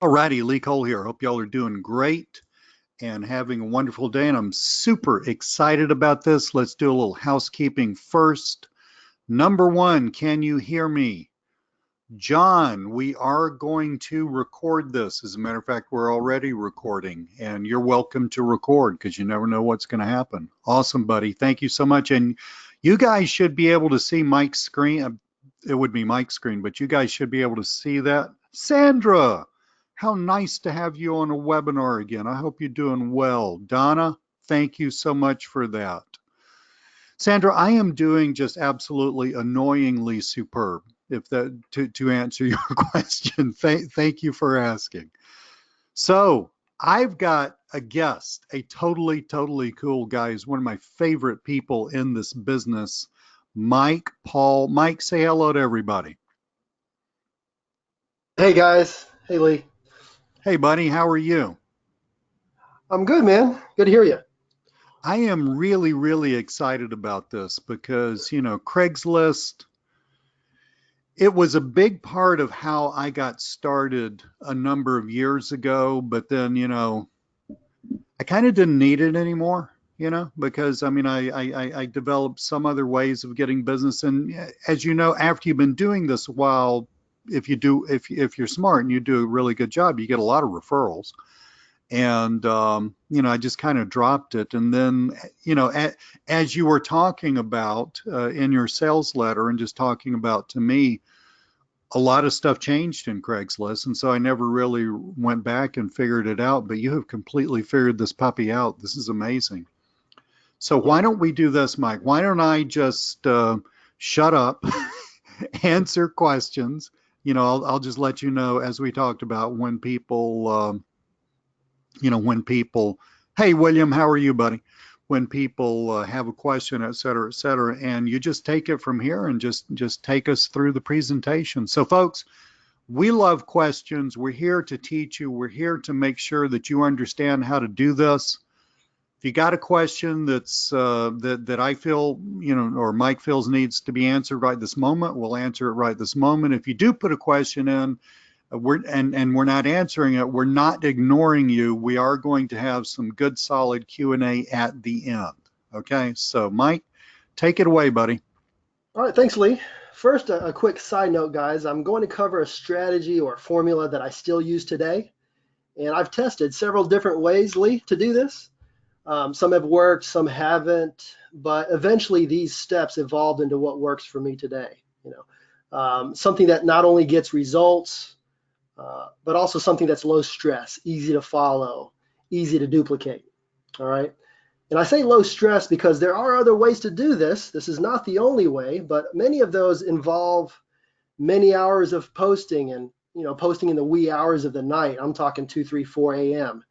Alrighty, Lee Cole here. Hope y'all are doing great and having a wonderful day. And I'm super excited about this. Let's do a little housekeeping first. Number one, can you hear me? John, we are going to record this. As a matter of fact, we're already recording, and you're welcome to record because you never know what's going to happen. Awesome, buddy. Thank you so much. And you guys should be able to see Mike's screen. It would be Mike's screen, but you guys should be able to see that. Sandra, how nice to have you on a webinar again. I hope you're doing well. Donna, thank you so much for that. Sandra, I am doing just absolutely annoyingly superb. If that to answer your question, thank you for asking. So I've got a guest, a totally cool guy. He's one of my favorite people in this business, Mike Paul. Mike, say hello to everybody. Hey guys. Hey Lee. Hey buddy, how are you? I'm good, man. Good to hear you. I am really excited about this because, Craigslist, it was a big part of how I got started a number of years ago, but then, I kind of didn't need it anymore, because I mean, I developed some other ways of getting business. And as you know, after you've been doing this a while, if you're smart and you do a really good job, you get a lot of referrals. And, I just kind of dropped it. And then, as you were talking about in your sales letter and just talking about to me, a lot of stuff changed in Craigslist, and so I never really went back and figured it out. But you have completely figured this puppy out. This is amazing. So Yeah. why don't we do this, Mike? Why don't I just shut up, answer questions? I'll just let you know, as we talked about, when people, when people, hey, William, how are you, buddy? When people have a question, et cetera, and you just take it from here and just take us through the presentation. So, folks, we love questions. We're here to teach you. We're here to make sure that you understand how to do this. If you got a question that I feel, or Mike feels needs to be answered right this moment, we'll answer it right this moment. If you do put a question in, we're not answering it, we're not ignoring you. We are going to have some good solid Q&A at the end. Okay, so Mike, take it away, buddy. All right, thanks, Lee. First, a quick side note, guys. I'm going to cover a strategy or formula that I still use today. And I've tested several different ways, Lee, to do this. Some have worked, some haven't, but eventually these steps evolved into what works for me today. Something that not only gets results, but also something that's low stress, easy to follow, easy to duplicate. All right. And I say low stress because there are other ways to do this. This is not the only way, but many of those involve many hours of posting and, posting in the wee hours of the night. I'm talking 2, 3, 4 a.m.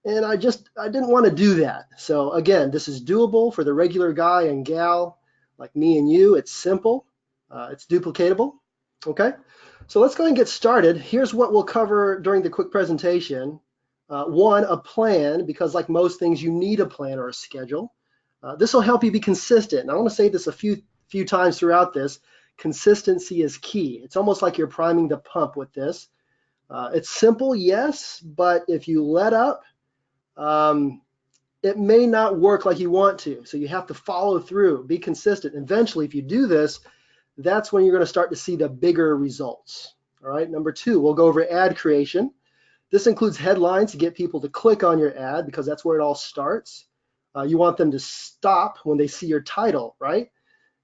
And I didn't want to do that. So again, this is doable for the regular guy and gal like me and you. It's simple. It's duplicatable. Okay. So let's go ahead and get started. Here's what we'll cover during the quick presentation. One, a plan, because like most things, you need a plan or a schedule. This will help you be consistent. And I want to say this a few times throughout this. Consistency is key. It's almost like you're priming the pump with this. It's simple, yes, but if you let up, it may not work like you want to. So you have to follow through, be consistent. Eventually, if you do this, that's when you're going to start to see the bigger results. All right. Number 2, we'll go over ad creation. This includes headlines to get people to click on your ad because that's where it all starts. You want them to stop when they see your title, right?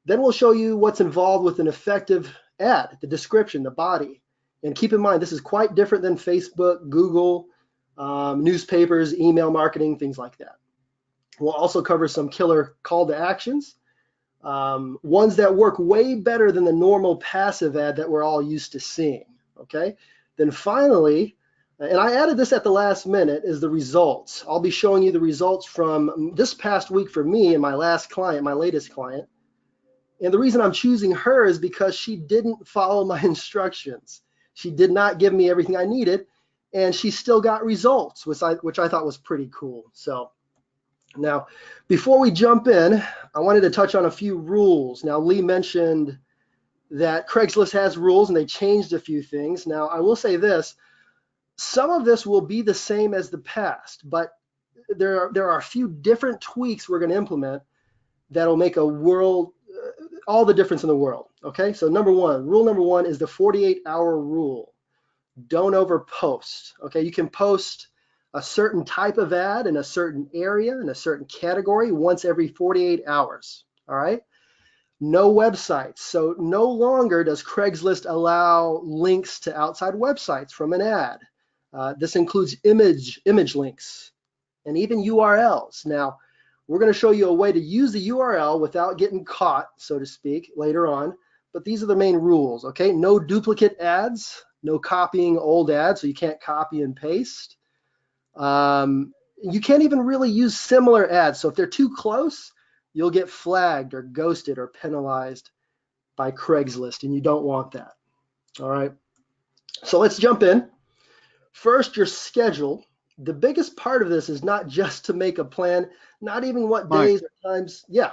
Then we'll show you what's involved with an effective ad, the description, the body. And keep in mind, this is quite different than Facebook, Google, newspapers, email marketing, things like that. We'll also cover some killer call to actions, ones that work way better than the normal passive ad that we're all used to seeing, okay? Then finally, and I added this at the last minute, is the results. I'll be showing you the results from this past week for me and my last client, my latest client. And the reason I'm choosing her is because she didn't follow my instructions. She did not give me everything I needed, and she still got results, which I thought was pretty cool. So now, before we jump in, I wanted to touch on a few rules. Now, Lee mentioned that Craigslist has rules, and they changed a few things. Now, I will say this. Some of this will be the same as the past, but there are a few different tweaks we're going to implement that'll make all the difference in the world. Okay, so rule number one is the 48-hour rule. Don't overpost. Okay, you can post a certain type of ad in a certain area, in a certain category once every 48 hours. All right. No websites. So no longer does Craigslist allow links to outside websites from an ad. This includes image links and even URLs. Now, we're going to show you a way to use the URL without getting caught, so to speak, later on. But these are the main rules, okay? No duplicate ads, no copying old ads, so you can't copy and paste. You can't even really use similar ads. So if they're too close, you'll get flagged or ghosted or penalized by Craigslist, and you don't want that. All right. So let's jump in. First, your schedule. The biggest part of this is not just to make a plan, not even what Mike, days or times. Yeah,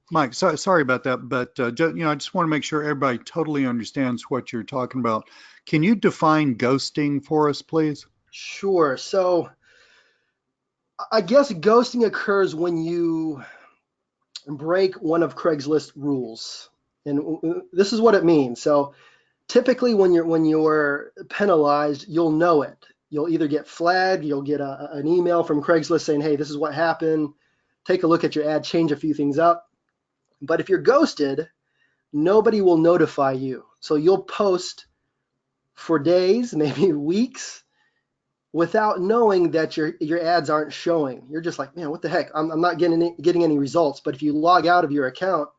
Mike, sorry about that, but I just want to make sure everybody totally understands what you're talking about. Can you define ghosting for us, please? sure. So I guess ghosting occurs when you break one of Craigslist rules. And this is what it means. So typically when you're penalized, you'll know it. You'll either get flagged, you'll get an email from Craigslist saying, hey, this is what happened. Take a look at your ad, change a few things up. But if you're ghosted, nobody will notify you. So you'll post for days, maybe weeks, without knowing that your ads aren't showing. You're just like, man, what the heck? I'm not getting any results. But if you log out of your account,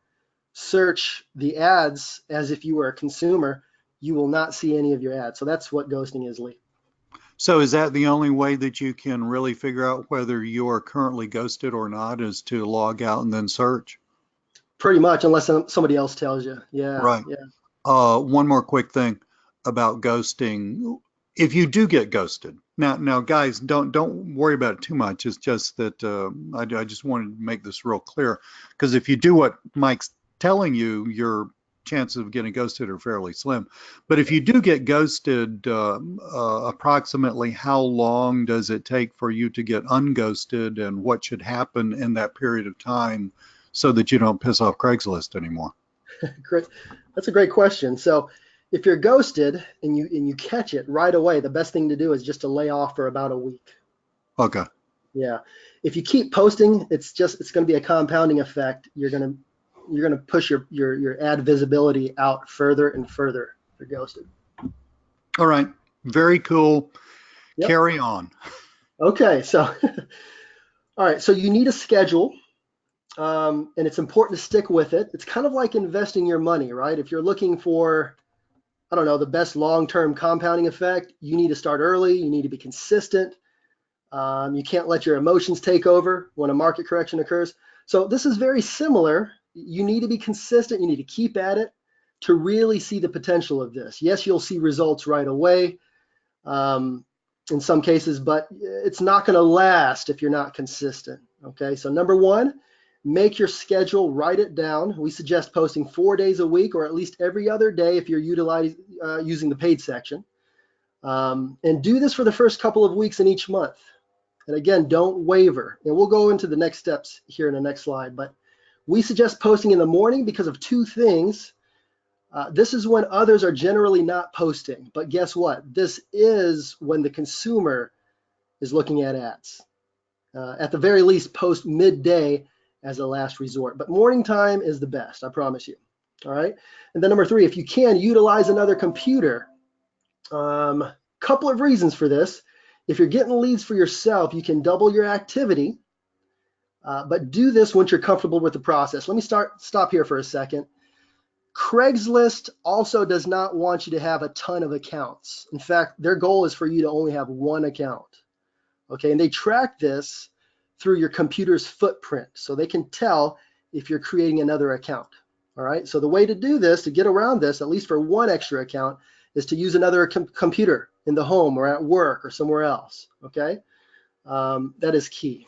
search the ads as if you were a consumer, you will not see any of your ads. So that's what ghosting is, Lee. So is that the only way that you can really figure out whether you are currently ghosted or not, is to log out and then search? Pretty much, unless somebody else tells you. Yeah, Right. yeah. One more quick thing about ghosting. If you do get ghosted, now, guys, don't worry about it too much. It's just that I just wanted to make this real clear, because if you do what Mike's telling you, your chances of getting ghosted are fairly slim. But if you do get ghosted, approximately how long does it take for you to get unghosted, and what should happen in that period of time so that you don't piss off Craigslist anymore? Great. That's a great question. So if you're ghosted and you catch it right away, the best thing to do is just to lay off for about a week. Okay. Yeah. If you keep posting, it's going to be a compounding effect. You're going to push your ad visibility out further and further if you're ghosted. All right. Very cool. Yep. Carry on. Okay. So all right. So you need a schedule. And it's important to stick with it. It's kind of like investing your money, right? If you're looking for, I don't know, the best long-term compounding effect, you need to start early. You need to be consistent. You can't let your emotions take over when a market correction occurs. So this is very similar. You need to be consistent. You need to keep at it to really see the potential of this. Yes, you'll see results right away in some cases, but it's not going to last if you're not consistent. Okay, so number one, make your schedule, write it down. We suggest posting 4 days a week or at least every other day if you're using the paid section. And do this for the first couple of weeks in each month. And again, don't waver. And we'll go into the next steps here in the next slide. But we suggest posting in the morning because of two things. This is when others are generally not posting. But guess what? This is when the consumer is looking at ads. At the very least, post midday as a last resort. But morning time is the best, I promise you. All right. And then number three, if you can, utilize another computer. Couple of reasons for this. If you're getting leads for yourself, you can double your activity, but do this once you're comfortable with the process. Let me stop here for a second. Craigslist also does not want you to have a ton of accounts. In fact, their goal is for you to only have one account. Okay, and they track this through your computer's footprint, so they can tell if you're creating another account. All right, so the way to do this, to get around this, at least for one extra account, is to use another computer in the home or at work or somewhere else. Okay, that is key.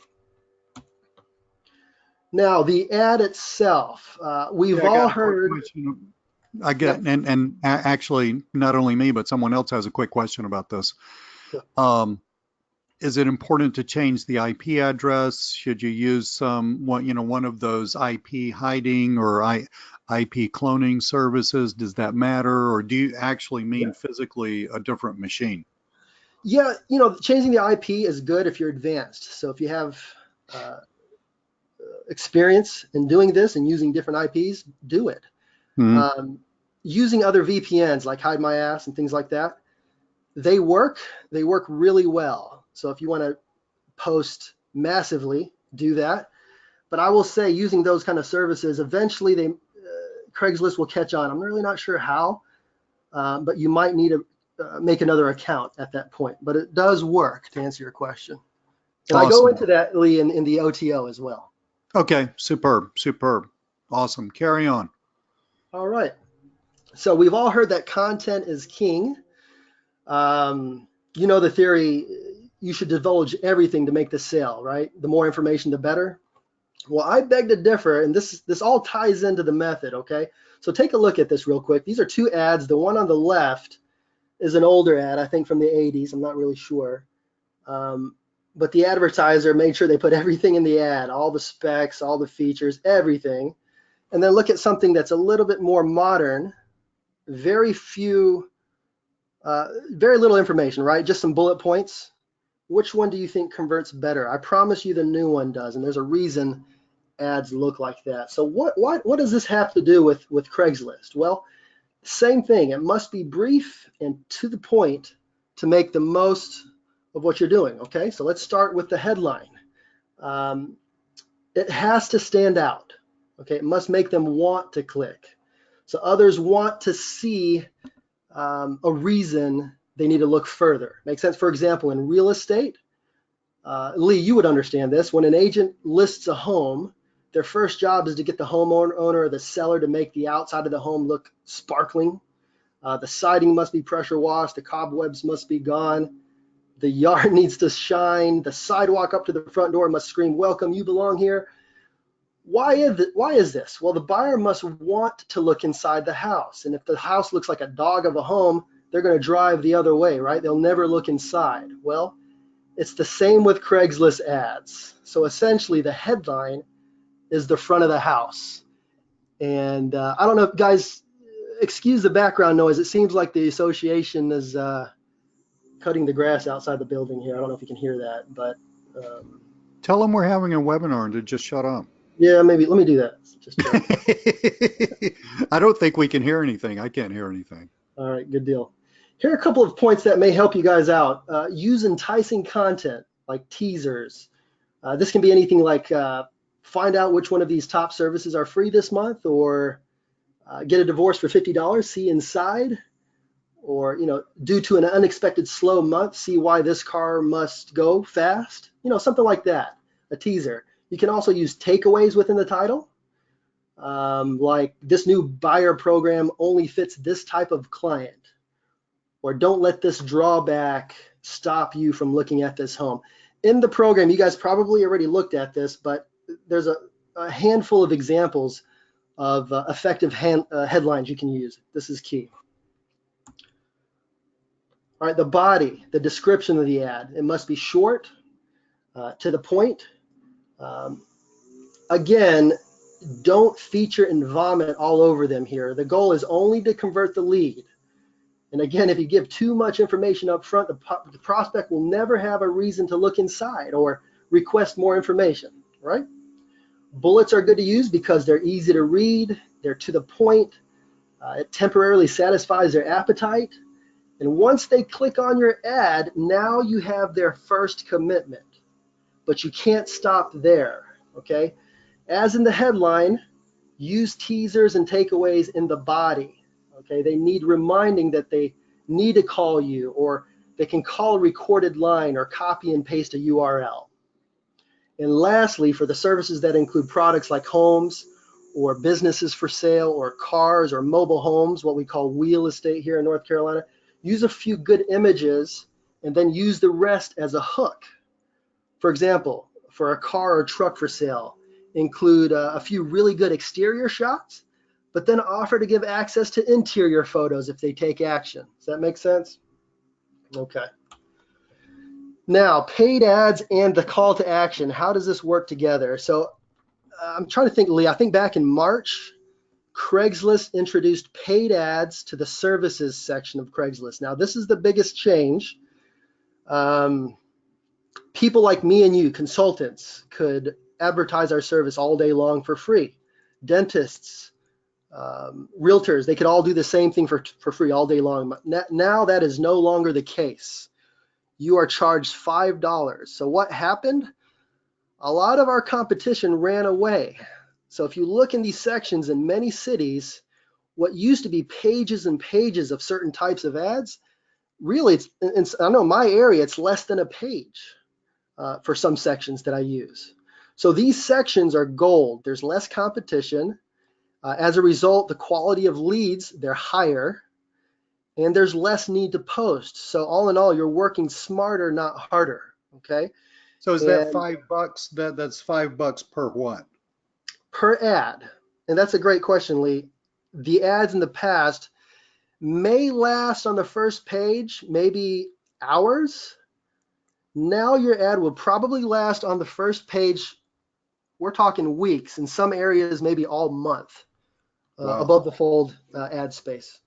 Now, the ad itself, we've Yeah, I all got a quick heard. question. I get, Yep. and actually, not only me, but someone else has a quick question about this. Um, is it important to change the IP address? Should you use one of those IP hiding or IP cloning services? Does that matter, or do you actually mean physically a different machine? Yeah, changing the IP is good if you're advanced. So if you have uh, experience in doing this and using different IPs, do it. Hmm. Um, Using other VPNs like Hide My Ass and things like that, they work. They work really well. So if you want to post massively, do that. But I will say, using those kind of services, eventually Craigslist will catch on. I'm really not sure how, but you might need to make another account at that point. But it does work, to answer your question. And I go Awesome. into that, Lee, in the OTO as well. Okay, superb, superb. Awesome. Carry on. All right. So we've all heard that content is king. You know the theory, you should divulge everything to make the sale, right? The more information, the better. Well, I beg to differ, and this all ties into the method, okay? So take a look at this real quick. These are two ads. The one on the left is an older ad, I think from the 80s. I'm not really sure. But the advertiser made sure they put everything in the ad, all the specs, all the features, everything. And then look at something that's a little bit more modern, very few, very little information, right? Just some bullet points. Which one do you think converts better? I promise you the new one does, and there's a reason ads look like that. So what does this have to do with Craigslist? Well, same thing. It must be brief and to the point to make the most of what you're doing. Okay, so let's start with the headline. Um, it has to stand out. Okay, it must make them want to click. So others want to see a reason they need to look further. Makes sense? For example, in real estate, Lee, you would understand this. When an agent lists a home, their first job is to get the homeowner or the seller to make the outside of the home look sparkling. The siding must be pressure washed. The cobwebs must be gone. The yard needs to shine. The sidewalk up to the front door must scream, "Welcome, you belong here." Why is this? Well, the buyer must want to look inside the house. And if the house looks like a dog of a home, they're going to drive the other way, right? They'll never look inside. Well, it's the same with Craigslist ads. So essentially, the headline is the front of the house. And I don't know, guys, excuse the background noise. It seems like the association is cutting the grass outside the building here. I don't know if you can hear that, but Tell them we're having a webinar and to just shut up. yeah, maybe let me do that. Just check. I don't think we can hear anything. I can't hear anything. All right, good deal. Here are a couple of points that may help you guys out. Use enticing content like teasers. This can be anything like find out which one of these top services are free this month, or get a divorce for $50, see inside, or due to an unexpected slow month, see why this car must go fast. Something like that, a teaser. You can also use takeaways within the title, like this new buyer program only fits this type of client, or don't let this drawback stop you from looking at this home. In the program, you guys probably already looked at this, but there's a handful of examples of effective headlines you can use. This is key. All right, the body, the description of the ad, it must be short, to the point. Again, don't feature and vomit all over them here. The goal is only to convert the lead. And again, if you give too much information up front, the prospect will never have a reason to look inside or request more information, right? Bullets are good to use because they're easy to read, they're to the point, it temporarily satisfies their appetite. And once they click on your ad, now you have their first commitment. But you can't stop there, okay? As in the headline, use teasers and takeaways in the body, okay? They need reminding that they need to call you, or they can call a recorded line or copy and paste a URL. And lastly, for the services that include products like homes or businesses for sale or cars or mobile homes, what we call real estate here in North Carolina, use a few good images and then use the rest as a hook. For example, for a car or truck for sale, include a few really good exterior shots, but then offer to give access to interior photos if they take action. Does that make sense? Okay. Now, paid ads and the call to action, how does this work together? So I'm trying to think, Lee, I think back in March, Craigslist introduced paid ads to the services section of Craigslist. Now, this is the biggest change. People like me and you, consultants, could advertise our service all day long for free. Dentists, realtors, they could all do the same thing for free all day long. Now that is no longer the case. You are charged $5. So what happened? A lot of our competition ran away. So if you look in these sections in many cities, what used to be pages and pages of certain types of ads, really, I know in my area, it's less than a page for some sections that I use. So these sections are gold. There's less competition. As a result, the quality of leads, they're higher, and there's less need to post. So all in all, you're working smarter, not harder, okay? So is that And $5? That's $5 per what? per ad, and that's a great question, Lee. The ads in the past may last on the first page, maybe hours. Now your ad will probably last on the first page, we're talking weeks, in some areas maybe all month, Wow. above the fold ad space.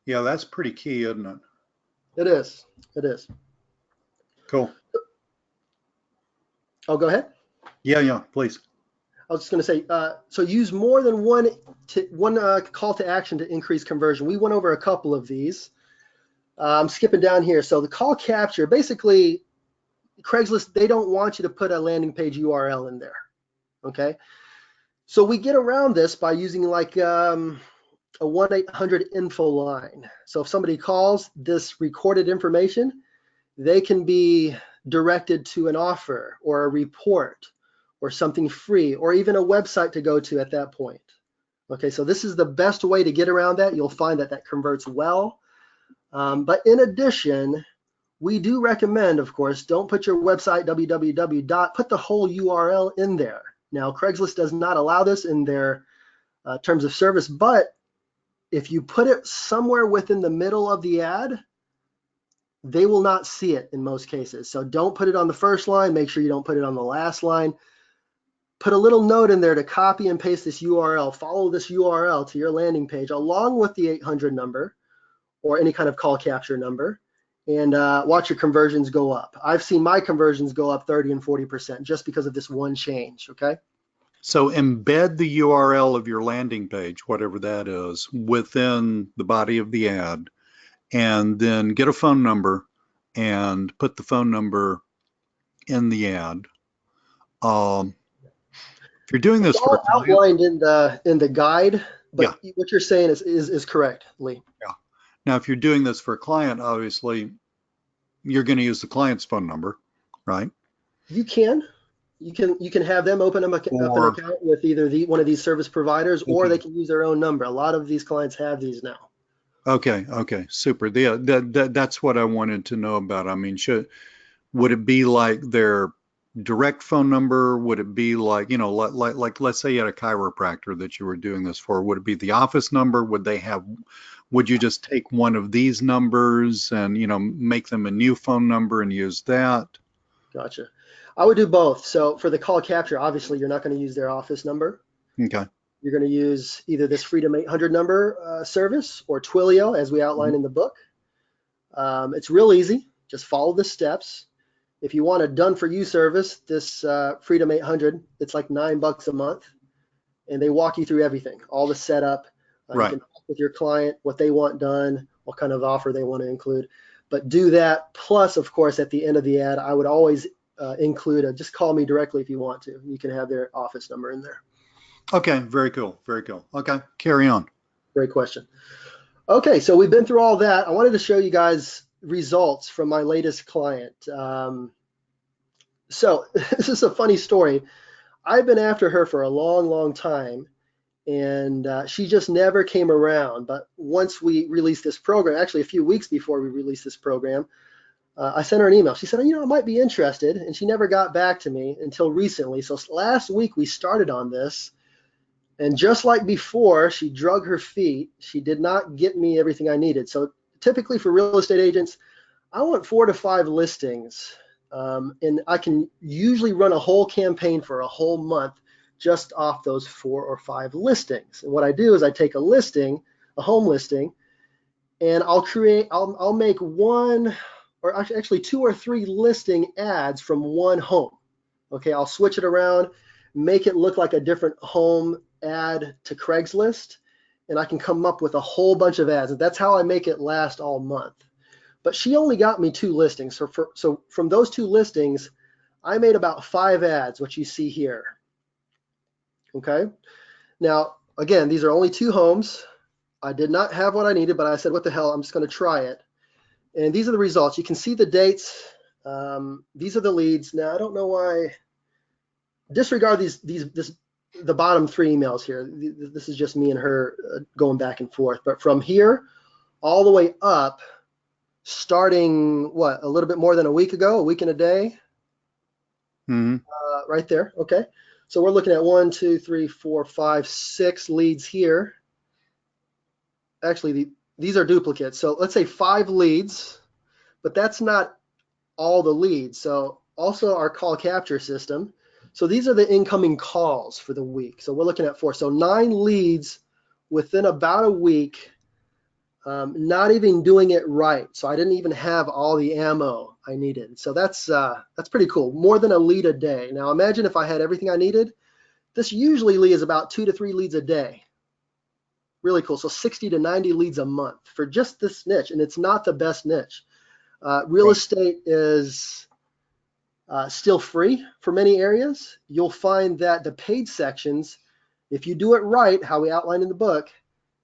Yeah, that's pretty key, isn't it? It is. It is. Cool. Oh, go ahead. Yeah, please. I was just going to say, so use more than one call to action to increase conversion. We went over a couple of these. I'm skipping down here. So the call capture, basically, Craigslist, they don't want you to put a landing page URL in there, okay? So we get around this by using like a 1-800-info line. So if somebody calls this recorded information, they can be directed to an offer or a report or something free, or even a website to go to at that point. Okay, so this is the best way to get around that. You'll find that that converts well. But in addition, we do recommend, of course, don't put your website www. Put the whole URL in there. Now, Craigslist does not allow this in their terms of service, but if you put it somewhere within the middle of the ad, they will not see it in most cases. So don't put it on the first line. Make sure you don't put it on the last line. Put a little note in there to copy and paste this URL. Follow this URL to your landing page along with the 800 number or any kind of call capture number, and watch your conversions go up. I've seen my conversions go up 30 and 40% just because of this one change, okay? So embed the URL of your landing page, whatever that is, within the body of the ad, and then get a phone number and put the phone number in the ad. If you're doing It's this for a all client, outlined in the guide, yeah, but what you're saying is correct, Lee. yeah. Now, if you're doing this for a client, obviously, you're going to use the client's phone number, right? You can. You can have them open up an Or, account with either one of these service providers, or okay, they can use their own number. A lot of these clients have these now. okay, super. That's what I wanted to know about. I mean, would it be like their direct phone number? Would it be like, like let's say you had a chiropractor that you were doing this for? Would it be the office number? Would you just take one of these numbers and, make them a new phone number and use that? Gotcha. I would do both. So for the call capture, obviously you're not going to use their office number. Okay. You're going to use either this Freedom 800 number service or Twilio, as we outline in the book. It's real easy. Just follow the steps. If you want a done-for-you service, this Freedom 800, it's like $9 a month, and they walk you through everything, all the setup. You Right. can talk with your client, what they want done, what kind of offer they want to include. But do that. Plus, of course, at the end of the ad, I would always include just call me directly if you want to. You can have their office number in there. Okay. Very cool. Very cool. Okay. Carry on. Great question. Okay, so we've been through all that. I wanted to show you guys results from my latest client. So this is a funny story. I've been after her for a long, long time, and she just never came around. But once we released this program, actually a few weeks before we released this program, I sent her an email. She said, I might be interested, and she never got back to me until recently. So last week we started on this, and just like before, she drug her feet. She did not get me everything I needed. So typically for real estate agents, I want 4 to 5 listings, and I can usually run a whole campaign for a whole month just off those 4 or 5 listings. And what I do is I take a listing, a home listing, and I'll make one, or actually 2 or 3 listing ads from one home. Okay, I'll switch it around, make it look like a different home ad to Craigslist, and I can come up with a whole bunch of ads. And that's how I make it last all month. But she only got me 2 listings. So from those 2 listings, I made about 5 ads, which you see here. Okay. Now, again, these are only 2 homes. I did not have what I needed, but I said, what the hell, I'm just going to try it. And these are the results. You can see the dates. These are the leads. Now, I don't know why. Disregard the bottom 3 emails here. This is just me and her going back and forth. But from here all the way up, starting a little bit more than a week ago, a week and a day, right there. Okay, so we're looking at 1, 2, 3, 4, 5, 6 leads here. Actually, these are duplicates. So let's say 5 leads, but that's not all the leads. So also our call capture system. So these are the incoming calls for the week. So we're looking at 4. So 9 leads within about a week. Not even doing it right. So I didn't even have all the ammo I needed. So that's pretty cool. More than a lead a day. Now imagine if I had everything I needed. This usually is about 2 to 3 leads a day. Really cool. So 60 to 90 leads a month for just this niche. And it's not the best niche. Real estate is still free for many areas. You'll find that the paid sections, if you do it right, how we outlined in the book,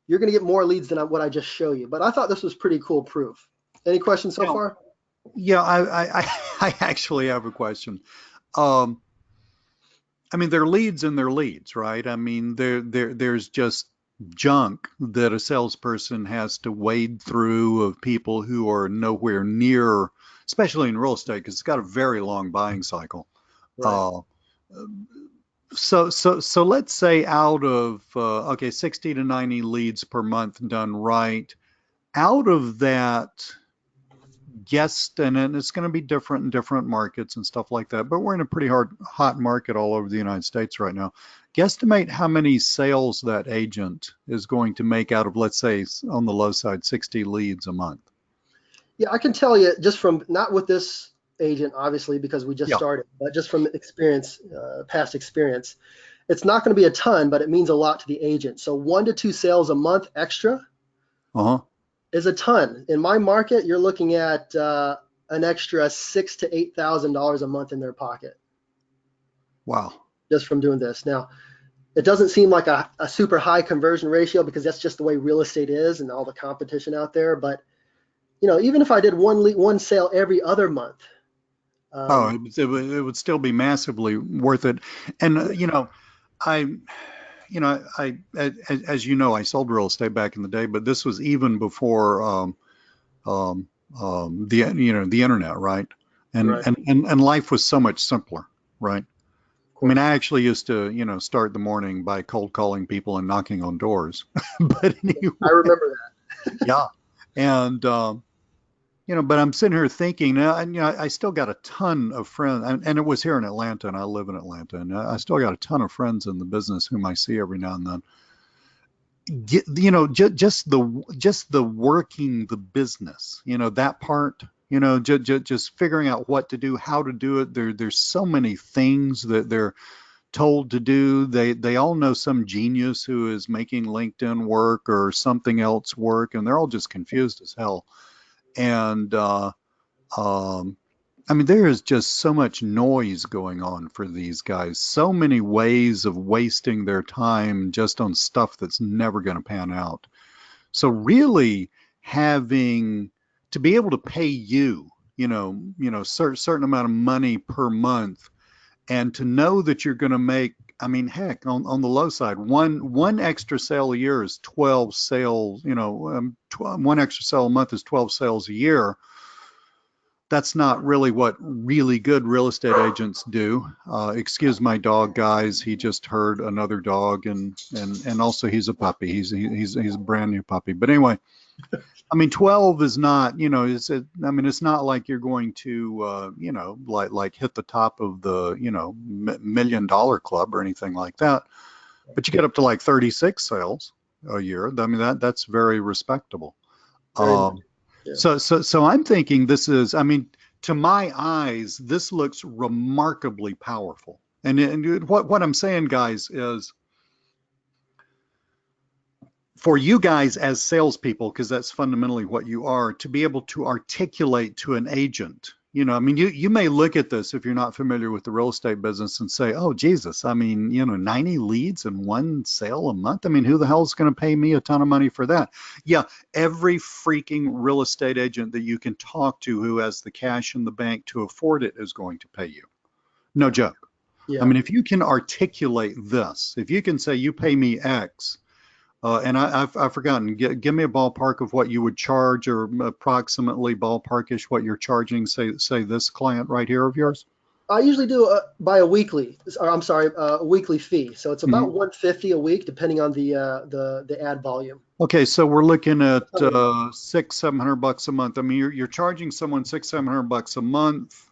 you're going to get more leads than what I just show you. But I thought this was pretty cool proof. Any questions so far? Yeah, I actually have a question. I mean, they're leads and they're leads, right? I mean, there's just junk that a salesperson has to wade through of people who are nowhere near, especially in real estate, because it's got a very long buying cycle. Right. So let's say out of okay, 60 to 90 leads per month done right. Out of that, and it's going to be different in different markets and stuff like that, but we're in a pretty hot market all over the United States right now. Guesstimate how many sales that agent is going to make out of, let's say, on the low side, 60 leads a month. Yeah, I can tell you just from, not with this agent, obviously, because we just started, but just from experience, past experience, it's not going to be a ton, but it means a lot to the agent. So 1 to 2 sales a month extra is a ton. In my market, you're looking at an extra $6,000 to $8,000 a month in their pocket. Wow. Just from doing this. Now, it doesn't seem like a super high conversion ratio because that's just the way real estate is and all the competition out there. But you know, even if I did one sale every other month. It would still be massively worth it. And as you know, I sold real estate back in the day, but this was even before the internet, right? And life was so much simpler, right? I mean, I actually used to, start the morning by cold calling people and knocking on doors. But anyway, I remember that. Yeah. And but I'm sitting here thinking, and I still got a ton of friends, and it was here in Atlanta, and I live in Atlanta, and I still got a ton of friends in the business whom I see every now and then. Just the working the business, that part, just figuring out what to do, how to do it. There's so many things that they're told to do. They all know some genius who is making LinkedIn work or something else work, and they're all just confused as hell. And I mean, there is just so much noise going on for these guys, so many ways of wasting their time just on stuff that's never going to pan out. So really having to be able to pay you, certain amount of money per month, and to know that you're going to make, I mean, heck, on the low side, one extra sale a year is 12 sales, one extra sale a month is 12 sales a year. That's not really what really good real estate agents do. Excuse my dog, guys. He just heard another dog, and also he's a puppy. He's a brand new puppy. But anyway, I mean, 12 is not, I mean, it's not like you're going to, like hit the top of the, $1 million club or anything like that. But you get up to like 36 sales a year. I mean, that's very respectable. Very much. Um, Yeah. so I'm thinking this is, I mean, to my eyes, this looks remarkably powerful. And what I'm saying, guys, is for you guys as salespeople, because that's fundamentally what you are, to be able to articulate to an agent. I mean, you may look at this if you're not familiar with the real estate business and say, oh, Jesus, I mean, 90 leads and one sale a month. I mean, who the hell is going to pay me a ton of money for that? Yeah, every freaking real estate agent that you can talk to who has the cash in the bank to afford it is going to pay you. No joke. I Yeah. mean, if you can articulate this, if you can say, you pay me X, and I've forgotten. Give me a ballpark of what you would charge, or approximately ballparkish what you're charging. Say this client right here of yours. I usually do by a weekly, or I'm sorry, a weekly fee. So it's about Mhm. 150 a week, depending on the ad volume. Okay, so we're looking at How many months? 600-700 bucks a month. I mean, you're charging someone 600-700 bucks a month.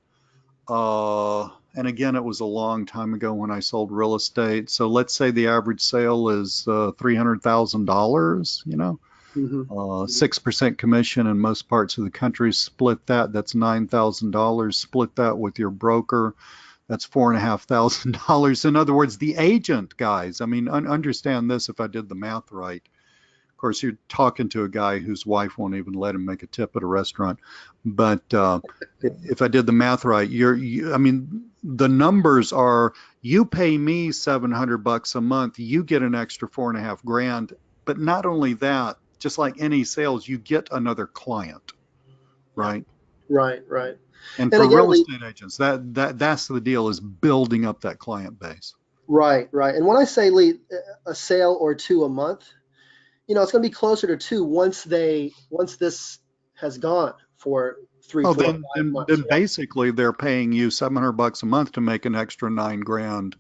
And again, it was a long time ago when I sold real estate. So let's say the average sale is $300,000. 6% commission in most parts of the country. Split that, that's $9,000. Split that with your broker, that's $4,500. In other words, the agent, guys, I mean, understand this if I did the math right. Of course, you're talking to a guy whose wife won't even let him make a tip at a restaurant. But if I did the math right, I mean, the numbers are, you pay me 700 bucks a month, you get an extra 4.5 grand. But not only that, just like any sales, you get another client, Yeah. right? Right. Right. And And for again, real Lee, estate agents, that's the deal, is building up that client base. right. Right. And when I say, Lee, a sale or two a month, it's going to be closer to two once this has gone for three, Oh, four, then 5 months. then basically they're paying you 700 bucks a month to make an extra 9 grand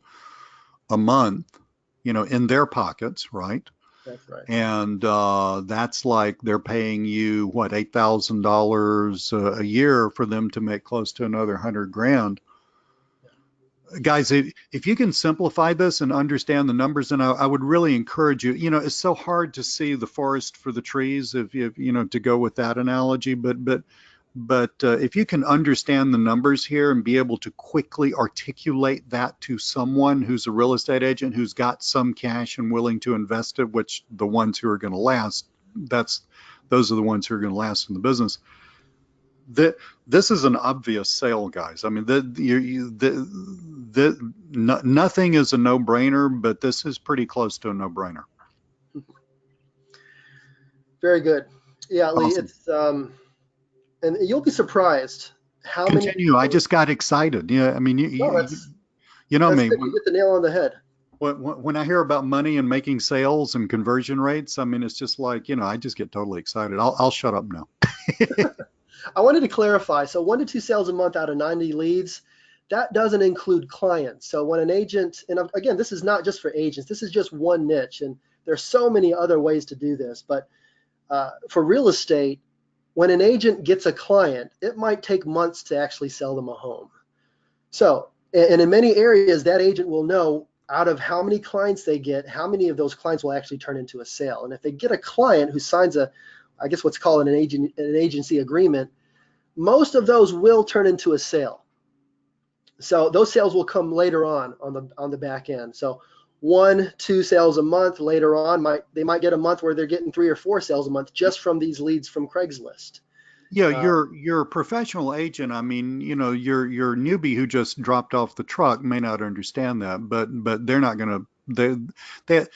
a month, in their pockets, right? That's right. And that's like they're paying you what, $8,000 a year for them to make close to another 100 grand. Guys, if you can simplify this and understand the numbers, then I would really encourage you. It's so hard to see the forest for the trees, if to go with that analogy, but if you can understand the numbers here and be able to quickly articulate that to someone who's a real estate agent who's got some cash and willing to invest it, which the ones who are going to last, those are the ones who are going to last in the business. This is an obvious sale, guys. I mean, nothing is a no-brainer, but this is pretty close to a no-brainer. Very good. Yeah, Lee, Awesome. it's and you'll be surprised how many Continue. I people. just got excited. Yeah, I mean, No, you know that's me. good. You hit the nail on the head. When I hear about money and making sales and conversion rates, I mean, it's just like, I just get totally excited. I'll shut up now. I wanted to clarify. So 1 to 2 sales a month out of 90 leads, that doesn't include clients. So when an agent, and again, this is not just for agents, this is just one niche, and there's so many other ways to do this. But for real estate, when an agent gets a client, it might take months to actually sell them a home. So, and in many areas, that agent will know out of how many clients they get, how many of those clients will actually turn into a sale. And if they get a client who signs I guess what's called an agency agreement, most of those will turn into a sale. So those sales will come later on the back end. So 1, 2 sales a month later on, they might get a month where they're getting 3 or 4 sales a month just from these leads from Craigslist. Yeah, Uh, you're a professional agent. I mean, your newbie who just dropped off the truck may not understand that, but they're not going to they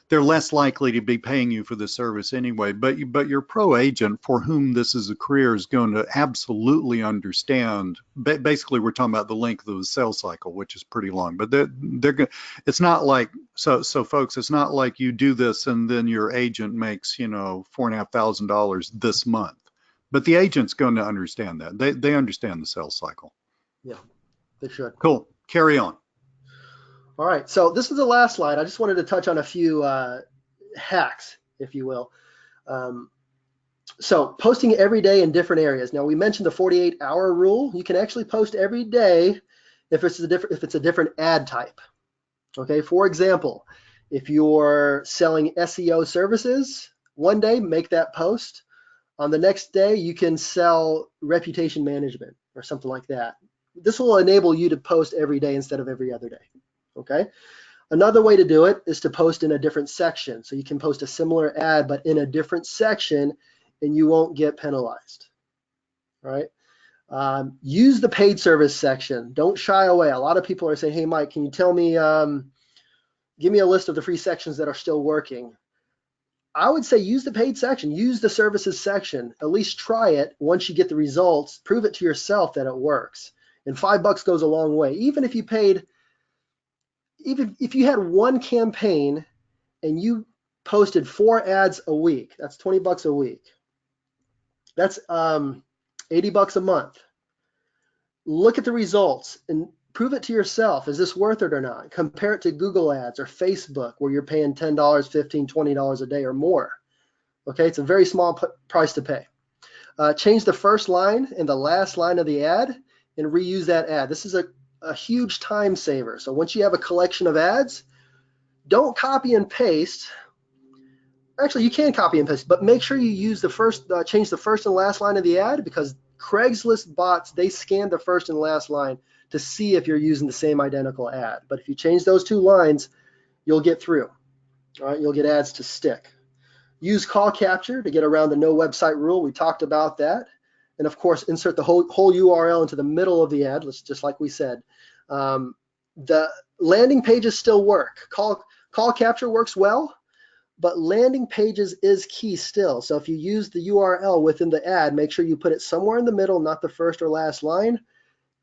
they're less likely to be paying you for the service anyway. But your pro agent for whom this is a career is going to absolutely understand. Basically, we're talking about the length of the sales cycle, which is pretty long. But they're going. It's not like so folks. It's not like you do this and then your agent makes $4,500 this month. But the agent's going to understand that. They understand the sales cycle. yeah, they should. Cool. Carry on. All right. So this is the last slide. I just wanted to touch on a few hacks, if you will. Um, So posting every day in different areas. Now we mentioned the 48-hour rule. You can actually post every day if it's a different ad type. Okay, for example, if you're selling SEO services, one day make that post. On the next day, you can sell reputation management or something like that. This will enable you to post every day instead of every other day. Okay. Another way to do it is to post in a different section. So you can post a similar ad, but in a different section, and you won't get penalized. All right. Use the paid service section. Don't shy away. A lot of people are saying, hey, Mike, can you tell me, give me a list of the free sections that are still working. I would say use the paid section, use the services section, at least try it. Once you get the results, prove it to yourself that it works. And $5 goes a long way. Even if you had one campaign and you posted 4 ads a week, that's $20 a week. That's $80 a month. Look at the results and prove it to yourself. Is this worth it or not? Compare it to Google ads or Facebook where you're paying $10, $15, $20 a day or more. Okay, it's a very small price to pay. Change the first line and the last line of the ad and reuse that ad. This is a huge time saver. So once you have a collection of ads, don't copy and paste. Actually, you can copy and paste, but make sure you use change the first and last line of the ad, because Craigslist bots, they scan the first and last line to see if you're using the same identical ad. But if you change those 2 lines, you'll get through. All right, you'll get ads to stick. Use call capture to get around the no website rule. We talked about that. And of course, insert the whole URL into the middle of the ad, just like we said. The landing pages still work. Call capture works well, but landing pages is key still. So if you use the URL within the ad, make sure you put it somewhere in the middle, not the first or last line,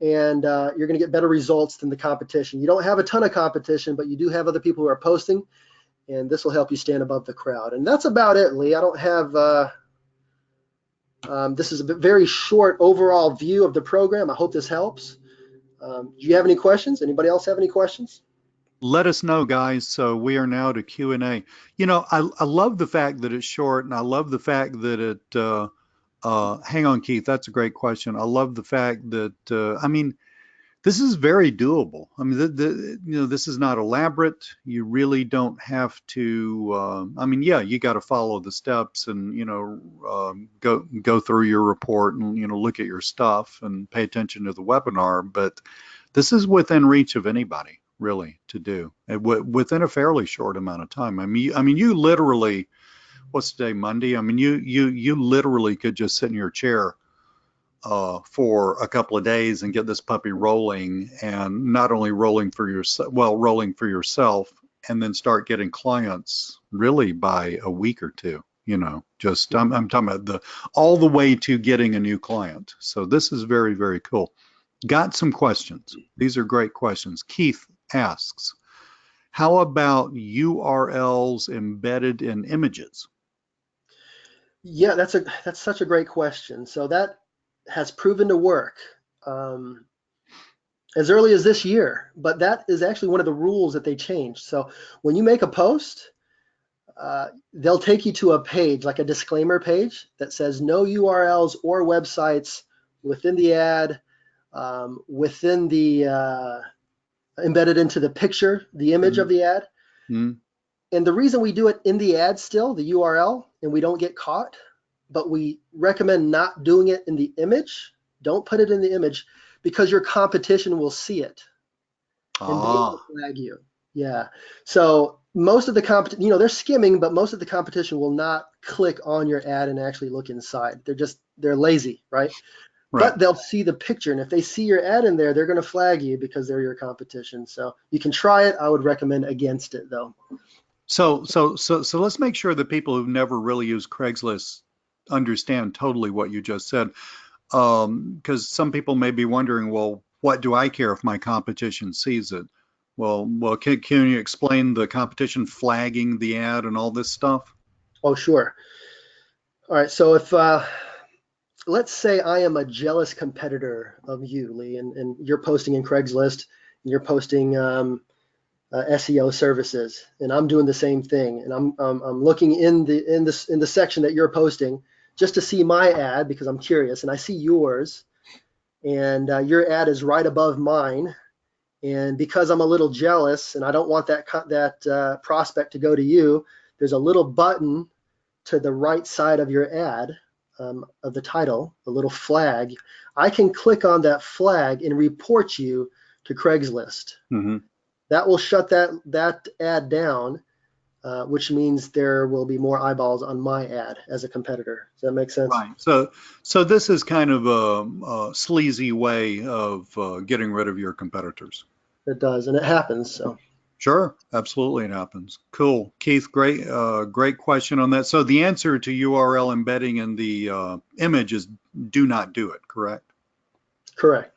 and you're going to get better results than the competition. You don't have a ton of competition, but you do have other people who are posting, and this will help you stand above the crowd. And that's about it, Lee. I don't have, this is a very short overall view of the program. I hope this helps. Do you have any questions? Anybody else have any questions? Let us know, guys. So we are now to Q&A. I love the fact that it's short, and I love the fact that hang on, Keith, that's a great question. I love the fact that, this is very doable. This is not elaborate. You really don't have to, yeah, you got to follow the steps and, go through your report and, look at your stuff and pay attention to the webinar. But this is within reach of anybody, really, to do within a fairly short amount of time. You literally, what's today, Monday? You literally could just sit in your chair for a couple of days and get this puppy rolling, and not only rolling for yourself, and then start getting clients really by a week or two. I'm talking about all the way to getting a new client. So this is very, very cool. Got some questions. These are great questions. Keith asks, how about URLs embedded in images? Yeah, that's such a great question. So that has proven to work as early as this year, but that is actually one of the rules that they changed. So when you make a post, they'll take you to a page, like a disclaimer page, that says no URLs or websites within the ad, within the embedded into the picture, the image of the ad. Mm. And the reason we do it in the ad still, the URL, and we don't get caught, but we recommend not doing it in the image. Don't put it in the image, because your competition will see it and they will flag you. Yeah. So most of the competition, they're skimming, but most of the competition will not click on your ad and actually look inside. They're lazy, right? But they'll see the picture, and if they see your ad in there, they're going to flag you because they're your competition. So you can try it. I would recommend against it, though. So let's make sure that people who've never really used Craigslist understand totally what you just said. Because some people may be wondering, well, what do I care if my competition sees it? Well, can you explain the competition flagging the ad and all this stuff? Oh, sure. All right. So if let's say I am a jealous competitor of you, Lee, and you're posting in Craigslist, and you're posting SEO services, and I'm doing the same thing, and I'm looking in the section that you're posting, just to see my ad because I'm curious, and I see yours, and your ad is right above mine. And because I'm a little jealous and I don't want that prospect to go to you, there's a little button to the right side of your ad, of the title, the little flag. I can click on that flag and report you to Craigslist. Mm-hmm. That will shut that ad down, which means there will be more eyeballs on my ad as a competitor. Does that make sense? Right. So this is kind of a sleazy way of getting rid of your competitors. It does, and it happens. So Sure, absolutely, it happens. Cool, Keith. Great question on that. So the answer to URL embedding in the image is do not do it. Correct? correct.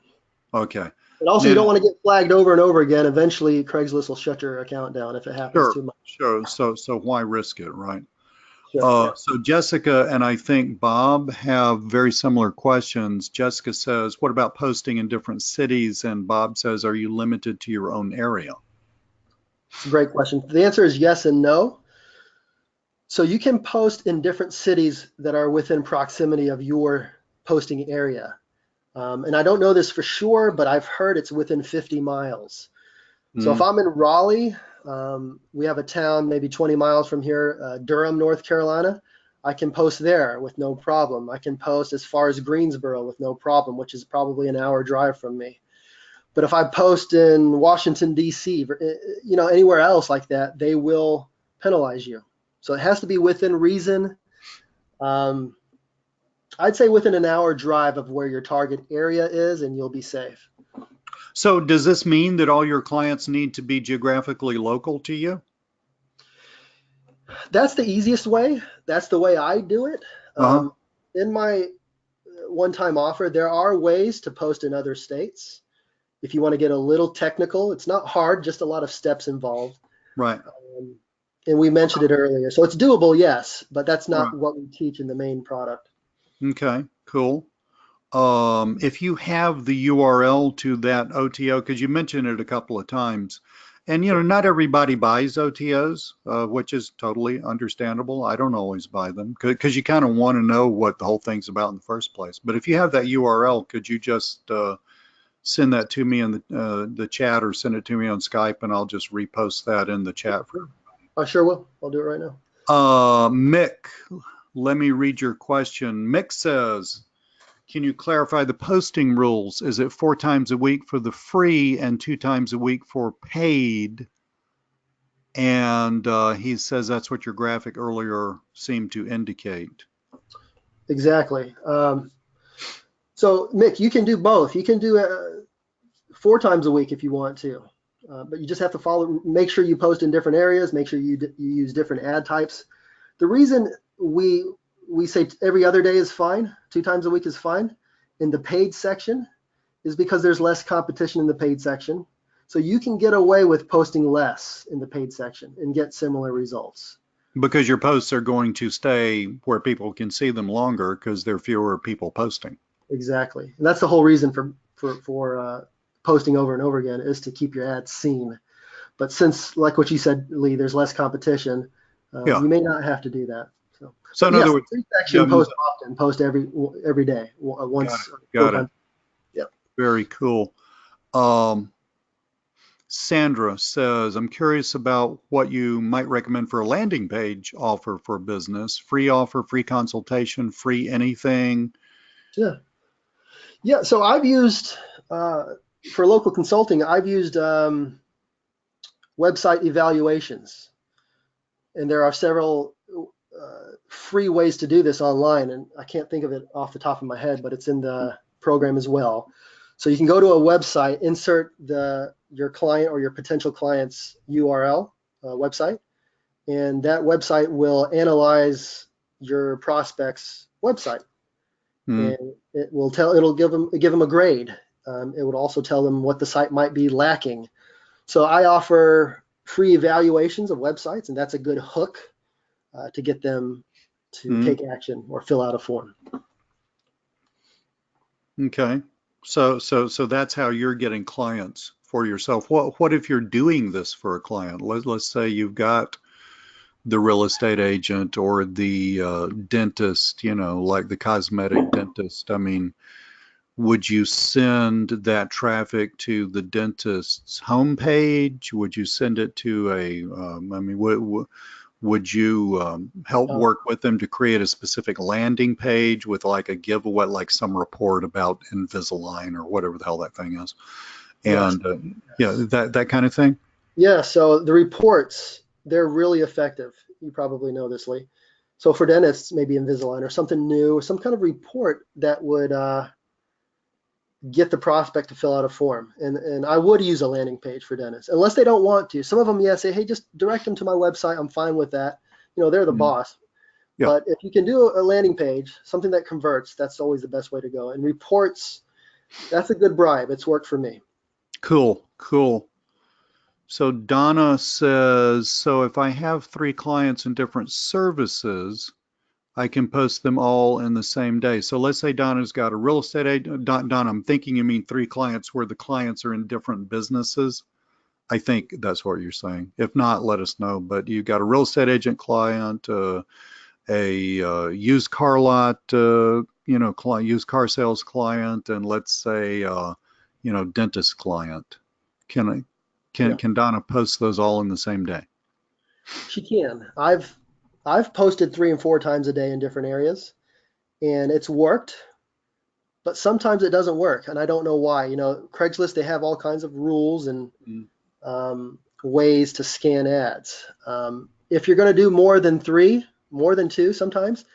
Okay. And also, you Now, don't want to get flagged over and over again. Eventually, Craigslist will shut your account down if it happens sure, too much. sure. So why risk it, right? Sure. Yeah. So Jessica and I think Bob have very similar questions. Jessica says, "What about posting in different cities?" And Bob says, "Are you limited to your own area?" It's a great question. The answer is yes and no. So you can post in different cities that are within proximity of your posting area. And I don't know this for sure, but I've heard it's within 50 miles. So if Mm, I'm in Raleigh, we have a town maybe 20 miles from here, Durham, North Carolina. I can post there with no problem. I can post as far as Greensboro with no problem, which is probably an hour drive from me. But if I post in Washington, D.C., anywhere else like that, they will penalize you. So it has to be within reason. Um, I'd say within an hour drive of where your target area is, and you'll be safe. So does this mean that all your clients need to be geographically local to you? That's the easiest way. That's the way I do it. Uh-huh. In my one-time offer, there are ways to post in other states. If you want to get a little technical, it's not hard, just a lot of steps involved. Right. Um, and we mentioned it earlier. So it's doable, yes, but that's Right. not what we teach in the main product. Okay, cool. If you have the URL to that OTO, because you mentioned it a couple of times, and Sure. not everybody buys OTOs, which is totally understandable. I don't always buy them because you kind of want to know what the whole thing's about in the first place. But if you have that URL, could you just send that to me in the chat or send it to me on Skype, and I'll just repost that in the chat for. I sure will. I'll do it right now. Mick, let me read your question. Mick says, can you clarify the posting rules? Is it 4 times a week for the free and 2 times a week for paid? And he says that's what your graphic earlier seemed to indicate. Exactly. So, Mick, you can do both. You can do 4 times a week if you want to, but you just have to make sure you post in different areas, make sure you use different ad types. The reason we say every other day is fine, 2 times a week is fine in the paid section is because there's less competition in the paid section. So you can get away with posting less in the paid section and get similar results. Because your posts are going to stay where people can see them longer because there are fewer people posting. Exactly. And that's the whole reason for posting over and over again is to keep your ads seen. But since, like what you said, Lee, there's less competition, Yeah. you may not have to do that. So in yes, other words, free section, post often, post every day, once. Got it. Yep. Very cool. Sandra says, I'm curious about what you might recommend for a landing page offer for business. Free offer, free consultation, free anything. Yeah. Yeah. So I've used, for local consulting, I've used website evaluations. And there are several free ways to do this online. And I can't think of it off the top of my head, but it's in the program as well. So you can go to a website, insert your client or your potential client's URL website, and that website will analyze your prospect's website, and it'll give them a grade. It would also tell them what the site might be lacking. So I offer free evaluations of websites, and that's a good hook to get them to take action or fill out a form. Okay. So that's how you're getting clients for yourself. What if you're doing this for a client? Let's say you've got the real estate agent or the dentist, like the cosmetic dentist. I mean, would you send that traffic to the dentist's homepage? Would you send it to I mean, would you help Oh, work with them to create a specific landing page with like a giveaway, like some report about Invisalign or whatever the hell that thing is? yes. And yeah, Yes. that kind of thing. Yeah, so the reports, they're really effective. You probably know this, Lee. So for dentists, maybe Invisalign or something new, some kind of report that would get the prospect to fill out a form. And I would use a landing page for dentists, unless they don't want to. Some of them, yeah, say, hey, just direct them to my website. I'm fine with that. They're the Mm, boss. yeah, But if you can do a landing page, something that converts, that's always the best way to go. And reports, that's a good bribe. It's worked for me. cool, cool. So Donna says, so if I have 3 clients in different services, I can post them all in the same day. So let's say Donna's got a real estate agent. Donna, I'm thinking you mean 3 clients where the clients are in different businesses. I think that's what you're saying. If not, let us know. But you've got a real estate agent client, a used car lot, used car sales client, and let's say, dentist client. Can I, Yeah, can Donna post those all in the same day? she can. I've posted 3 and 4 times a day in different areas, and it's worked. But sometimes it doesn't work, and I don't know why. Craigslist, they have all kinds of rules and Mm, ways to scan ads. If you're going to do more than 3, more than 2 sometimes,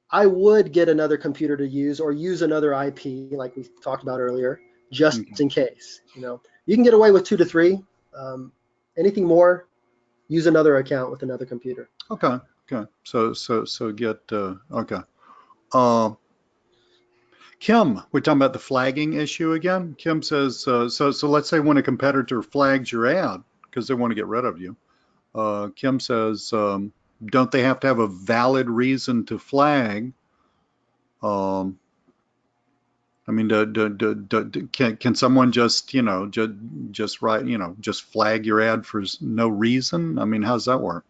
I would get another computer to use or use another IP like we talked about earlier, just okay. in case. You can get away with 2 to 3. Um, Anything more, use another account with another computer. Okay. Okay. So get okay. Uh, Kim, we're talking about the flagging issue again. Kim says, so let's say when a competitor flags your ad because they want to get rid of you. Kim says, don't they have to have a valid reason to flag? Um, I mean, can someone just, just write, just flag your ad for no reason? I mean, how's that work?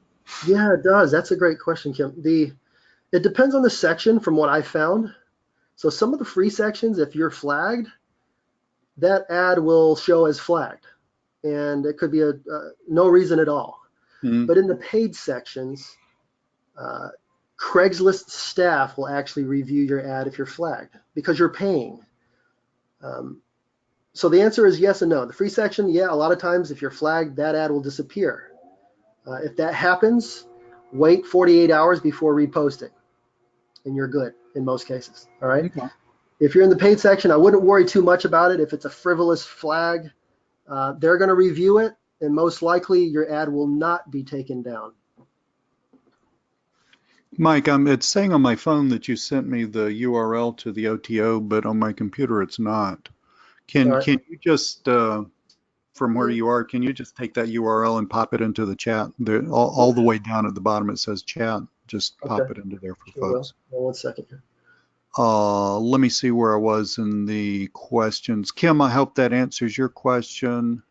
Yeah, it does. That's a great question, Kim. It depends on the section from what I found. So some of the free sections, if you're flagged, that ad will show as flagged, and it could be a no reason at all. Mm, But in the paid sections, uh, Craigslist staff will actually review your ad if you're flagged because you're paying. Um, so the answer is yes and no. The free section, yeah, a lot of times if you're flagged, that ad will disappear. If that happens, wait 48 hours before reposting, and you're good in most cases. All right. okay. If you're in the paid section, I wouldn't worry too much about it. If it's a frivolous flag, they're going to review it, and most likely your ad will not be taken down. Mike, it's saying on my phone that you sent me the URL to the OTO, but on my computer it's not. All Can right. can you just from where you are, can you just take that URL and pop it into the chat? There, all the way down at the bottom it says chat. Just Okay. pop it into there for Sure will. folks. One second here. Let me see where I was in the questions. Kim, I hope that answers your question.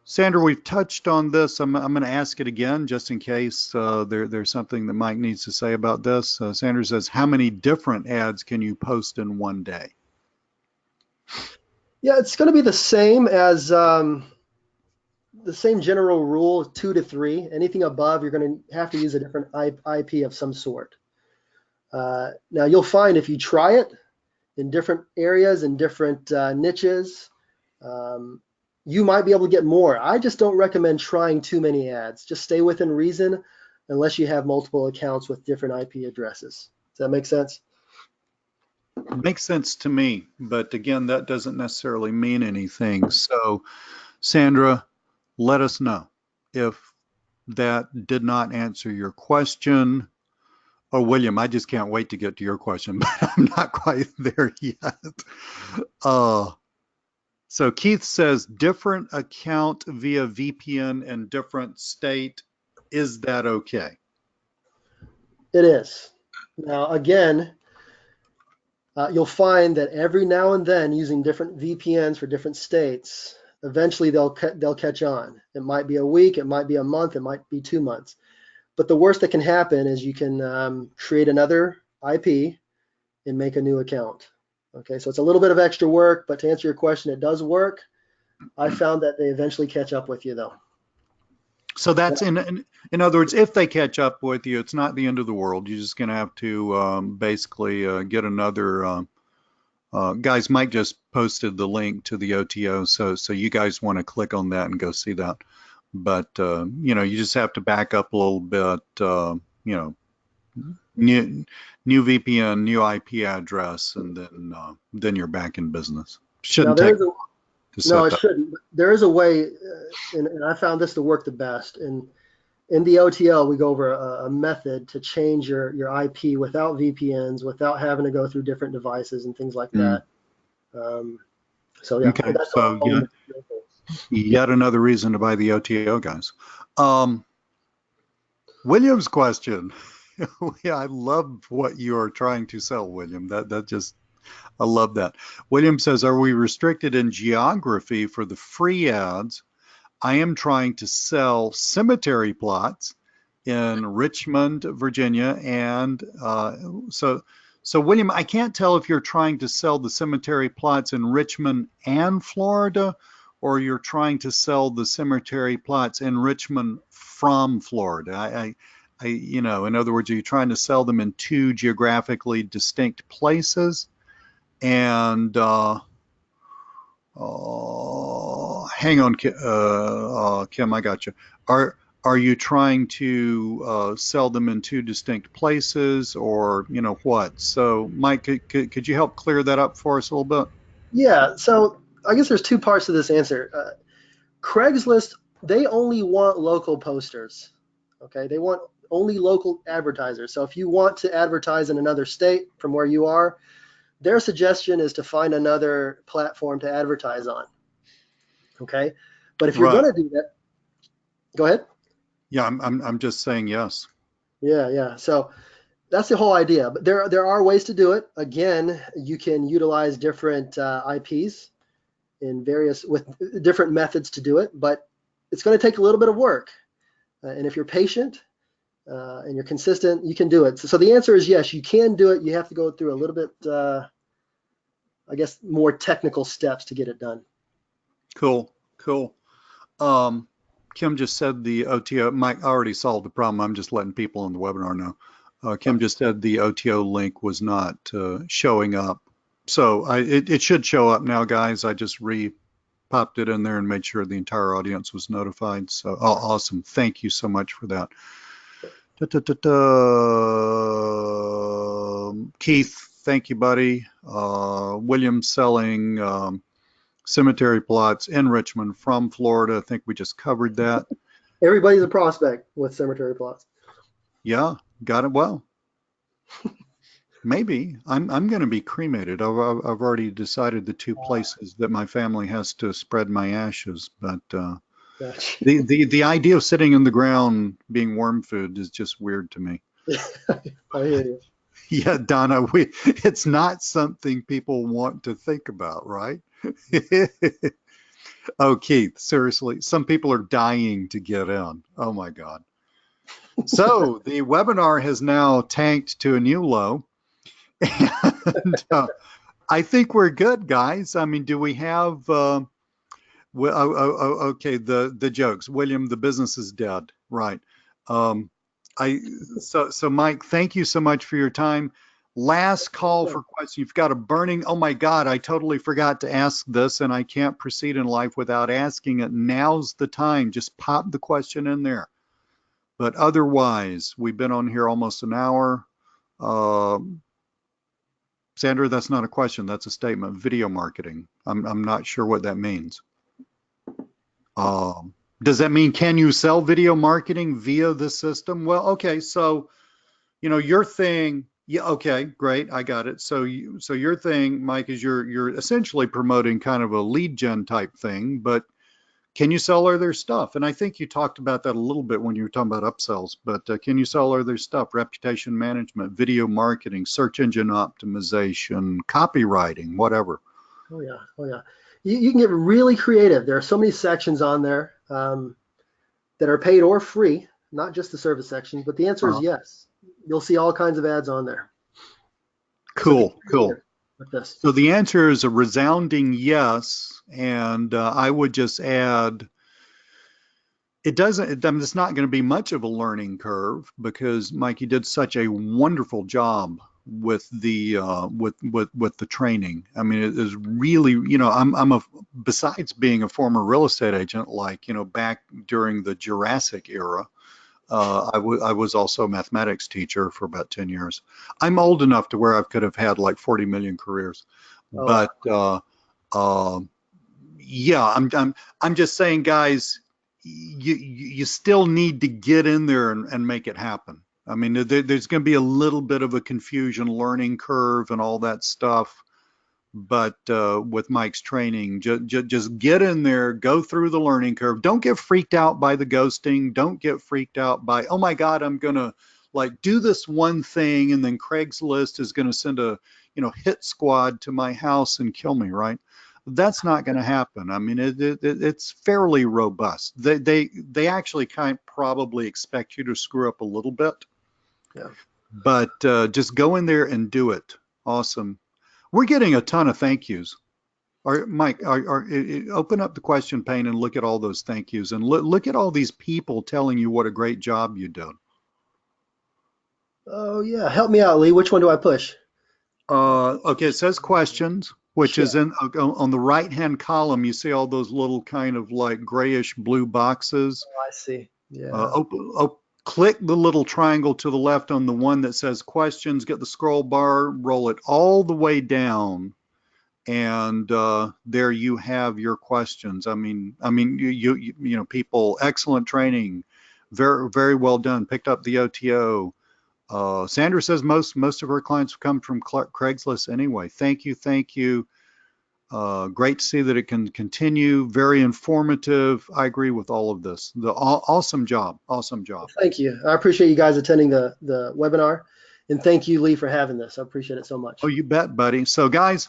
Sandra, we've touched on this. I'm going to ask it again just in case there's something that Mike needs to say about this. Sandra says, how many different ads can you post in one day? Yeah, it's going to be the same as the same general rule, 2 to 3. Anything above, you're going to have to use a different IP of some sort. Now, you'll find if you try it in different areas and different niches, um, you might be able to get more. I just don't recommend trying too many ads. Just stay within reason unless you have multiple accounts with different IP addresses. Does that make sense? Makes sense to me, but again, that doesn't necessarily mean anything. So, Sandra, let us know if that did not answer your question. Oh, William, I just can't wait to get to your question, but I'm not quite there yet. Uh, so Keith says different account via VPN in different state. Is that okay? It is. Now, again, you'll find that every now and then, using different VPNs for different states, eventually they'll catch on. It might be a week, it might be a month, it might be 2 months. But the worst that can happen is you can create another IP and make a new account. Okay, so it's a little bit of extra work, but to answer your question, it does work. I found that they eventually catch up with you, though. So that's in other words, if they catch up with you, it's not the end of the world. You're just going to have to basically get another. Guys, Mike just posted the link to the OTO, so you guys want to click on that and go see that. But you know, you just have to back up a little bit. You know, new VPN, new IP address, and then you're back in business. Now Shouldn't there take is a to no, set it that. shouldn't. There is a way, and I found this to work the best. And in the OTL, we go over a method to change your IP without VPNs, without having to go through different devices and things like Mm. that. So yeah, Okay, that's so all. yet another reason to buy the OTO, guys. Um, William's question. Yeah, I love what you are trying to sell, William. That just I love that. William says, "Are we restricted in geography for the free ads? I am trying to sell cemetery plots in Richmond, Virginia, and so William, I can't tell if you're trying to sell the cemetery plots in Richmond and Florida, or you're trying to sell the cemetery plots in Richmond from Florida. You know, in other words, are you trying to sell them in two geographically distinct places? And hang on, Kim, I got you. Are you trying to sell them in two distinct places, or you know what? So, Mike, could you help clear that up for us a little bit? Yeah, so I guess there's two parts to this answer. Craigslist, they only want local posters. Okay, they want only local advertisers. So if you want to advertise in another state from where you are, their suggestion is to find another platform to advertise on. Okay, but if you're Right. going to do that, go ahead. Yeah, I'm just saying yes. Yeah. So that's the whole idea. But there are ways to do it. Again, you can utilize different IPs in various with different methods to do it, but it's going to take a little bit of work. And if you're patient and you're consistent, you can do it. So the answer is yes, you can do it. You have to go through a little bit, I guess, more technical steps to get it done. Cool. Um, Kim just said the OTO. Mike already solved the problem. I'm just letting people in the webinar know. Kim just said the OTO link was not showing up. So it should show up now, guys. I just popped it in there and made sure the entire audience was notified. So awesome. Thank you so much for that. Keith, thank you, buddy. William selling cemetery plots in Richmond from Florida. I think we just covered that. Everybody's a prospect with cemetery plots. Yeah, got it. Well, maybe I'm going to be cremated. I've already decided the two places that my family has to spread my ashes. But Gotcha. the idea of sitting in the ground being worm food is just weird to me. I hear you. Yeah, Donna, it's not something people want to think about, right? Oh, Keith, seriously, some people are dying to get in. Oh my God. So the webinar has now tanked to a new low. And I think we're good, guys. I mean, do we have, okay, the jokes. William, the business is dead. Right. Um, so Mike, thank you so much for your time. Last call for questions. You've got a burning, oh my God, I totally forgot to ask this and I can't proceed in life without asking it. Now's the time. Just pop the question in there. But otherwise, we've been on here almost an hour. Uh, Sandra, that's not a question. That's a statement. Video marketing. I'm not sure what that means. Does that mean can you sell video marketing via the system? Well, okay, so you know your thing. Yeah, okay, great, I got it. So your thing, Mike, is you're essentially promoting kind of a lead gen type thing, but can you sell other stuff? And I think you talked about that a little bit when you were talking about upsells, but can you sell other stuff? Reputation management, video marketing, search engine optimization, copywriting, whatever. Oh yeah. You can get really creative. There are so many sections on there that are paid or free not just the service section, but the answer is Uh, yes. You'll see all kinds of ads on there. So cool, cool. with this. So the answer is a resounding yes, and I would just add, it doesn't, I mean, it's not going to be much of a learning curve because Mike, you did such a wonderful job with the with the training. I mean, it is really, I'm a, besides being a former real estate agent, like, back during the Jurassic era, I was also a mathematics teacher for about 10 years. I'm old enough to where I could have had like 40 million careers, Oh, wow. but uh, yeah, I'm just saying, guys, you still need to get in there and make it happen. I mean, there's going to be a little bit of a confusion, learning curve, and all that stuff. But with Mike's training, just get in there, go through the learning curve. Don't get freaked out by the ghosting. Don't get freaked out by, oh my God, I'm gonna like do this one thing, and then Craigslist is gonna send a hit squad to my house and kill me, right? That's not going to happen. I mean, it's fairly robust. They actually probably expect you to screw up a little bit, Yeah. but just go in there and do it. Awesome. We're getting a ton of thank yous. Mike, open up the question pane and look at all those thank yous, and look at all these people telling you what a great job you did. Oh, yeah. Help me out, Lee. Which one do I push? Okay, it says questions, which Yeah. is on the right-hand column. You see all those little kind of like grayish blue boxes. Oh, I see. Yeah. Click the little triangle to the left on the one that says questions. Get the scroll bar, roll it all the way down, and there you have your questions. People, excellent training, very very well done. Picked up the OTO. Sandra says most of her clients have come from Craigslist anyway. Thank you, thank you. Great to see that it can continue. Very informative. I agree with all of this. Awesome job, awesome job. Thank you. I appreciate you guys attending the webinar, and thank you, Lee, for having this. I appreciate it so much. Oh, you bet, buddy. So, guys,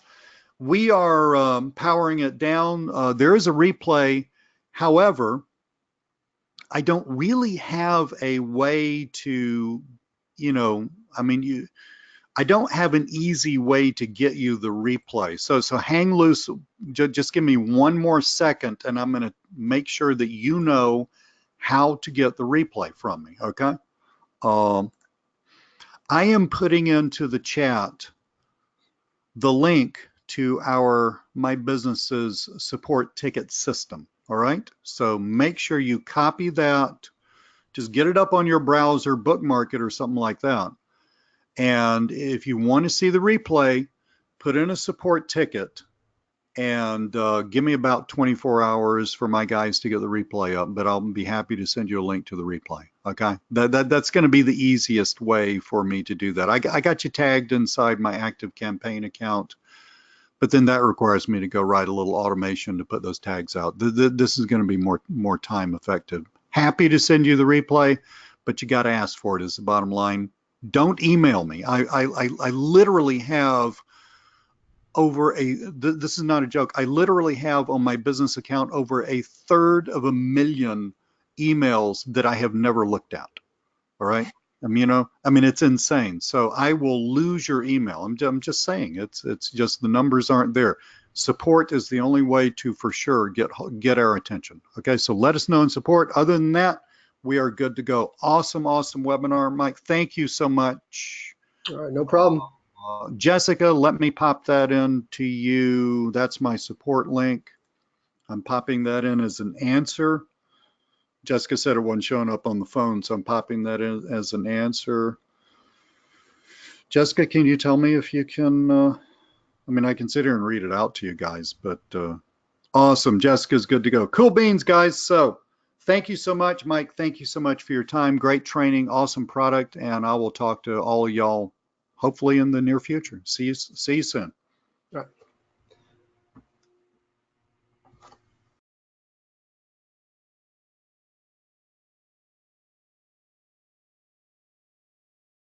we are powering it down. There is a replay. However, I don't really have a way to, I mean, I don't have an easy way to get you the replay. So hang loose. Just give me one more second, and I'm going to make sure that you know how to get the replay from me. Okay. I am putting into the chat the link to our My Business's support ticket system. All right. So make sure you copy that. Just get it up on your browser, bookmark it, or something like that. And if you want to see the replay, put in a support ticket and give me about 24 hours for my guys to get the replay up, but I'll be happy to send you a link to the replay. Okay. That's going to be the easiest way for me to do that. I got you tagged inside my active campaign account, but then that requires me to go write a little automation to put those tags out. This is going to be more time effective. Happy to send you the replay, but you got to ask for it is the bottom line. Don't email me. I literally have this is not a joke. I literally have on my business account over 1/3 of a million emails that I have never looked at. All right. It's insane. So I will lose your email. I'm just saying it's just the numbers aren't there. Support is the only way to for sure get our attention. Okay. So let us know in support. Other than that, we are good to go. Awesome, awesome webinar, Mike. Thank you so much. All right, no problem. Jessica, let me pop that in to you. That's my support link. I'm popping that in as an answer. Jessica said it wasn't showing up on the phone, so I'm popping that in as an answer. Jessica, can you tell me if you can, I can sit here and read it out to you guys, but awesome. Jessica's good to go. Cool beans, guys. So thank you so much, Mike. Thank you so much for your time. Great training, awesome product, and I will talk to all of y'all hopefully in the near future. See you soon.